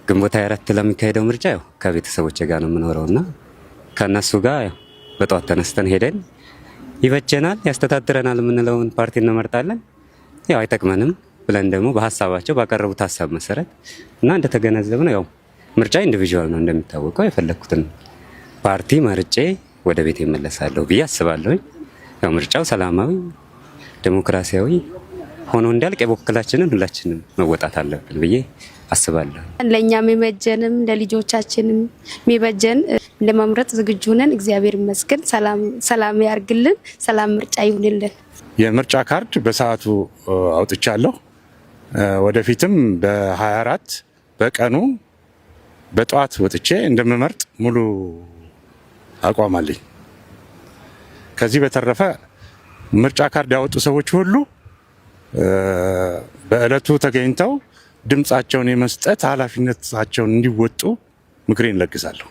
ግንቦት 24 ለሚካሄደው ምርጫ ያው ከቤተሰቦቼ ጋር ነው የምኖረውና ከነሱ ጋር ያው በጠዋት ተነስተን ሄደን ይበጀናል ያስተዳድረናል የምንለውን ፓርቲ እንመርጣለን። ያው አይጠቅመንም ብለን ደግሞ በሐሳባቸው ባቀረቡት ሐሳብ መሰረት እና እንደተገነዘብነው ያው ምርጫ ኢንዲቪዥዋል ነው እንደሚታወቀው የፈለኩትን ፓርቲ መርጬ ወደ ቤት እመለሳለሁ ብዬ አስባለሁ። ያው ምርጫው ሰላማዊ ዴሞክራሲያዊ ሆኖ እንዲያልቅ የበኩላችንን ሁላችንም መወጣት አለብን ብዬ አስባለሁ። ለኛም የሚበጀንም ለልጆቻችንም የሚበጀን ለመምረጥ ዝግጁ ነን። እግዚአብሔር ይመስገን። ሰላም ያርግልን። ሰላም ምርጫ ይሁንልን። የምርጫ ካርድ በሰዓቱ አውጥቻለሁ። ወደፊትም በ24 በቀኑ በጠዋት ወጥቼ እንደምመርጥ ሙሉ አቋም አለኝ። ከዚህ በተረፈ ምርጫ ካርድ ያወጡ ሰዎች ሁሉ በእለቱ ተገኝተው ድምጻቸውን የመስጠት ኃላፊነታቸውን እንዲወጡ ምክሬን ለግሳለሁ።